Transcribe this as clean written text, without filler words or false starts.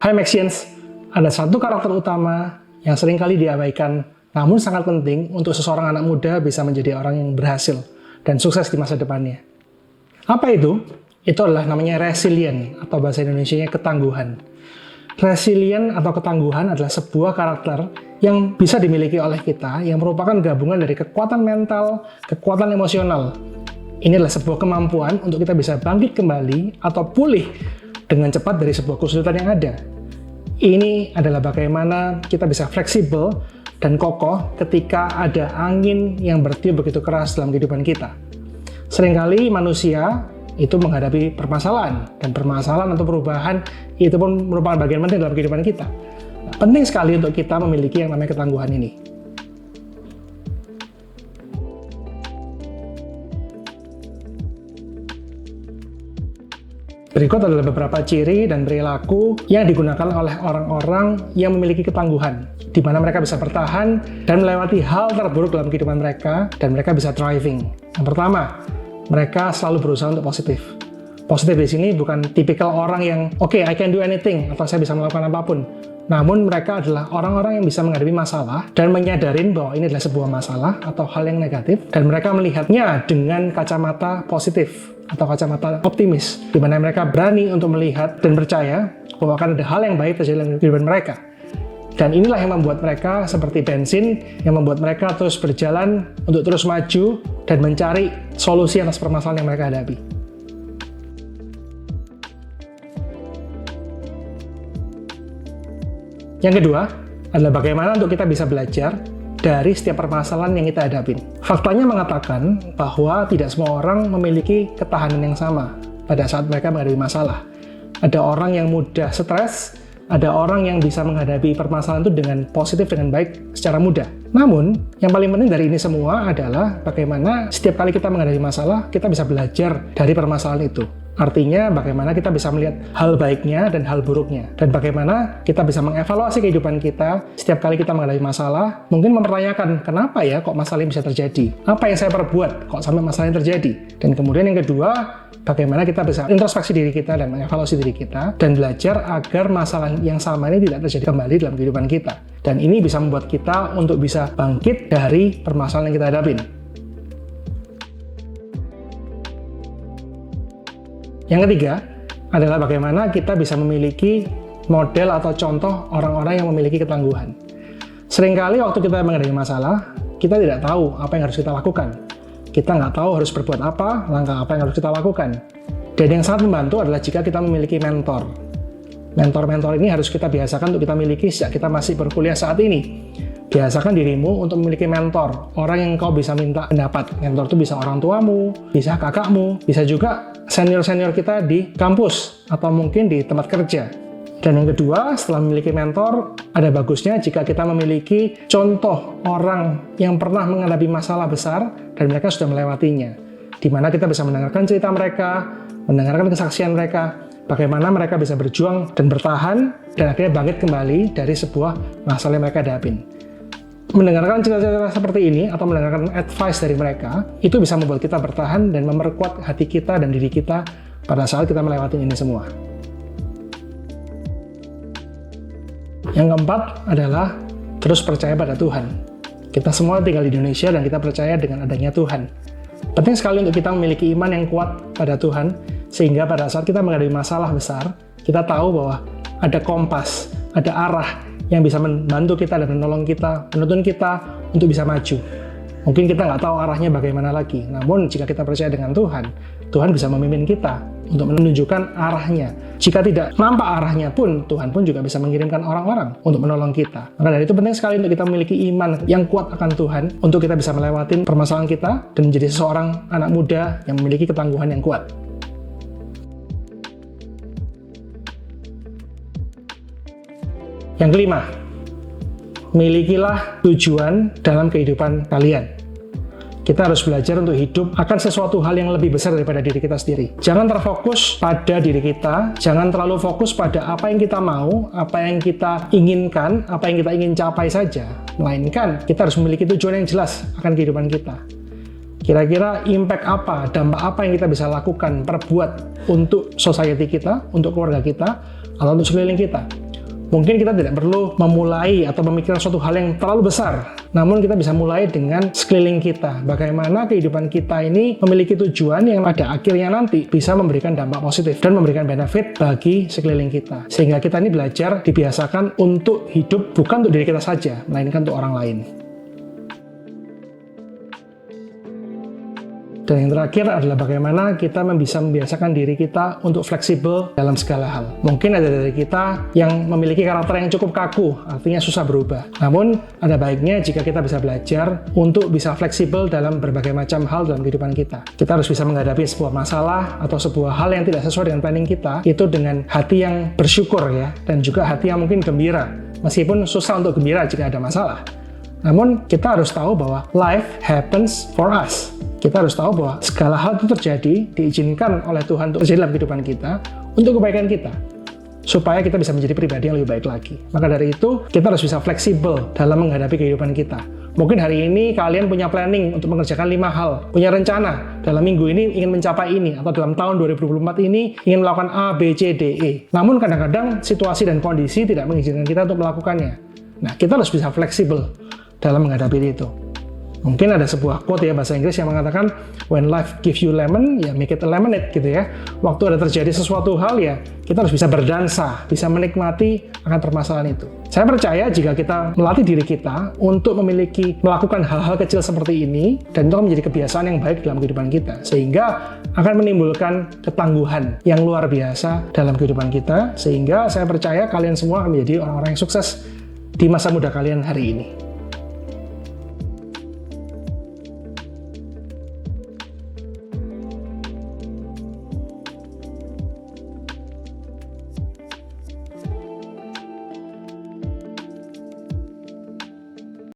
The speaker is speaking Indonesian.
Hai Maxians, ada satu karakter utama yang seringkali diabaikan, namun sangat penting untuk seseorang anak muda bisa menjadi orang yang berhasil dan sukses di masa depannya. Apa itu? Itu adalah namanya resilient atau bahasa Indonesianya ketangguhan. Resilient atau ketangguhan adalah sebuah karakter yang bisa dimiliki oleh kita yang merupakan gabungan dari kekuatan mental, kekuatan emosional. Ini adalah sebuah kemampuan untuk kita bisa bangkit kembali atau pulih dengan cepat dari sebuah kesulitan yang ada. Ini adalah bagaimana kita bisa fleksibel dan kokoh ketika ada angin yang bertiup begitu keras dalam kehidupan kita. Seringkali manusia itu menghadapi permasalahan, dan permasalahan atau perubahan itu pun merupakan bagian penting dalam kehidupan kita. Nah, penting sekali untuk kita memiliki yang namanya ketangguhan ini. Berikut adalah beberapa ciri dan perilaku yang digunakan oleh orang-orang yang memiliki ketangguhan, di mana mereka bisa bertahan dan melewati hal terburuk dalam kehidupan mereka, dan mereka bisa thriving. Yang pertama, mereka selalu berusaha untuk positif. Positif di sini bukan tipikal orang yang, okay, I can do anything, atau saya bisa melakukan apapun. Namun mereka adalah orang-orang yang bisa menghadapi masalah dan menyadarin bahwa ini adalah sebuah masalah atau hal yang negatif, dan mereka melihatnya dengan kacamata positif atau kacamata optimis, di mana mereka berani untuk melihat dan percaya bahwa akan ada hal yang baik terjadi dalam kehidupan mereka. Dan inilah yang membuat mereka seperti bensin, yang membuat mereka terus berjalan untuk terus maju dan mencari solusi atas permasalahan yang mereka hadapi. Yang kedua adalah bagaimana untuk kita bisa belajar dari setiap permasalahan yang kita hadapin. Faktanya mengatakan bahwa tidak semua orang memiliki ketahanan yang sama pada saat mereka menghadapi masalah. Ada orang yang mudah stres, ada orang yang bisa menghadapi permasalahan itu dengan positif, dengan baik, secara mudah. Namun, yang paling penting dari ini semua adalah bagaimana setiap kali kita menghadapi masalah, kita bisa belajar dari permasalahan itu. Artinya, bagaimana kita bisa melihat hal baiknya dan hal buruknya. Dan bagaimana kita bisa mengevaluasi kehidupan kita setiap kali kita menghadapi masalah. Mungkin mempertanyakan, kenapa ya kok masalah ini bisa terjadi? Apa yang saya perbuat kok sampai masalah ini terjadi? Dan kemudian yang kedua, bagaimana kita bisa introspeksi diri kita dan mengevaluasi diri kita dan belajar agar masalah yang sama ini tidak terjadi kembali dalam kehidupan kita. Dan ini bisa membuat kita untuk bisa bangkit dari permasalahan yang kita hadapin. Yang ketiga adalah bagaimana kita bisa memiliki model atau contoh orang-orang yang memiliki ketangguhan. Seringkali waktu kita menghadapi masalah, kita tidak tahu apa yang harus kita lakukan. Kita nggak tahu harus berbuat apa, langkah apa yang harus kita lakukan. Dan yang sangat membantu adalah jika kita memiliki mentor. Mentor-mentor ini harus kita biasakan untuk kita miliki sejak kita masih berkuliah saat ini. Biasakan dirimu untuk memiliki mentor, orang yang kau bisa minta pendapat. Mentor itu bisa orang tuamu, bisa kakakmu, bisa juga senior-senior kita di kampus, atau mungkin di tempat kerja. Dan yang kedua, setelah memiliki mentor, ada bagusnya jika kita memiliki contoh orang yang pernah menghadapi masalah besar, dan mereka sudah melewatinya. Di mana kita bisa mendengarkan cerita mereka, mendengarkan kesaksian mereka, bagaimana mereka bisa berjuang dan bertahan, dan akhirnya bangkit kembali dari sebuah masalah yang mereka hadapin. Mendengarkan cerita-cerita seperti ini atau mendengarkan advice dari mereka, itu bisa membuat kita bertahan dan memperkuat hati kita dan diri kita pada saat kita melewati ini semua. Yang keempat adalah terus percaya pada Tuhan. Kita semua tinggal di Indonesia dan kita percaya dengan adanya Tuhan. Penting sekali untuk kita memiliki iman yang kuat pada Tuhan, sehingga pada saat kita menghadapi masalah besar, kita tahu bahwa ada kompas, ada arah yang bisa membantu kita dan menolong kita, menuntun kita untuk bisa maju. Mungkin kita nggak tahu arahnya bagaimana lagi, namun jika kita percaya dengan Tuhan, Tuhan bisa memimpin kita untuk menunjukkan arahnya. Jika tidak nampak arahnya pun, Tuhan pun juga bisa mengirimkan orang-orang untuk menolong kita. Maka dari itu penting sekali untuk kita memiliki iman yang kuat akan Tuhan, untuk kita bisa melewati permasalahan kita dan menjadi seseorang anak muda yang memiliki ketangguhan yang kuat. Yang kelima, milikilah tujuan dalam kehidupan kalian. Kita harus belajar untuk hidup akan sesuatu hal yang lebih besar daripada diri kita sendiri. Jangan terfokus pada diri kita, jangan terlalu fokus pada apa yang kita mau, apa yang kita inginkan, apa yang kita ingin capai saja. Melainkan, kita harus memiliki tujuan yang jelas akan kehidupan kita. Kira-kira impact apa, dampak apa yang kita bisa lakukan, perbuat untuk society kita, untuk keluarga kita, atau untuk sekeliling kita. Mungkin kita tidak perlu memulai atau memikirkan suatu hal yang terlalu besar, namun kita bisa mulai dengan sekeliling kita. Bagaimana kehidupan kita ini memiliki tujuan yang pada akhirnya nanti bisa memberikan dampak positif dan memberikan benefit bagi sekeliling kita. Sehingga kita ini belajar, dibiasakan untuk hidup bukan untuk diri kita saja, melainkan untuk orang lain. Dan yang terakhir adalah bagaimana kita bisa membiasakan diri kita untuk fleksibel dalam segala hal. Mungkin ada dari kita yang memiliki karakter yang cukup kaku, artinya susah berubah. Namun, ada baiknya jika kita bisa belajar untuk bisa fleksibel dalam berbagai macam hal dalam kehidupan kita. Kita harus bisa menghadapi sebuah masalah atau sebuah hal yang tidak sesuai dengan planning kita, itu dengan hati yang bersyukur ya, dan juga hati yang mungkin gembira. Meskipun susah untuk gembira jika ada masalah. Namun, kita harus tahu bahwa life happens for us. Kita harus tahu bahwa segala hal itu terjadi, diizinkan oleh Tuhan untuk terjadi dalam kehidupan kita, untuk kebaikan kita, supaya kita bisa menjadi pribadi yang lebih baik lagi. Maka dari itu, kita harus bisa fleksibel dalam menghadapi kehidupan kita. Mungkin hari ini kalian punya planning untuk mengerjakan 5 hal, punya rencana, dalam minggu ini ingin mencapai ini, atau dalam tahun 2024 ini ingin melakukan A, B, C, D, E. Namun kadang-kadang situasi dan kondisi tidak mengizinkan kita untuk melakukannya. Nah, kita harus bisa fleksibel dalam menghadapi itu. Mungkin ada sebuah quote ya bahasa Inggris yang mengatakan when life gives you lemon, ya make it a lemonade gitu ya. Waktu ada terjadi sesuatu hal ya, kita harus bisa berdansa, bisa menikmati akan permasalahan itu. Saya percaya jika kita melatih diri kita untuk melakukan hal-hal kecil seperti ini, dan itu akan menjadi kebiasaan yang baik dalam kehidupan kita, sehingga akan menimbulkan ketangguhan yang luar biasa dalam kehidupan kita, sehingga saya percaya kalian semua akan menjadi orang-orang yang sukses di masa muda kalian hari ini.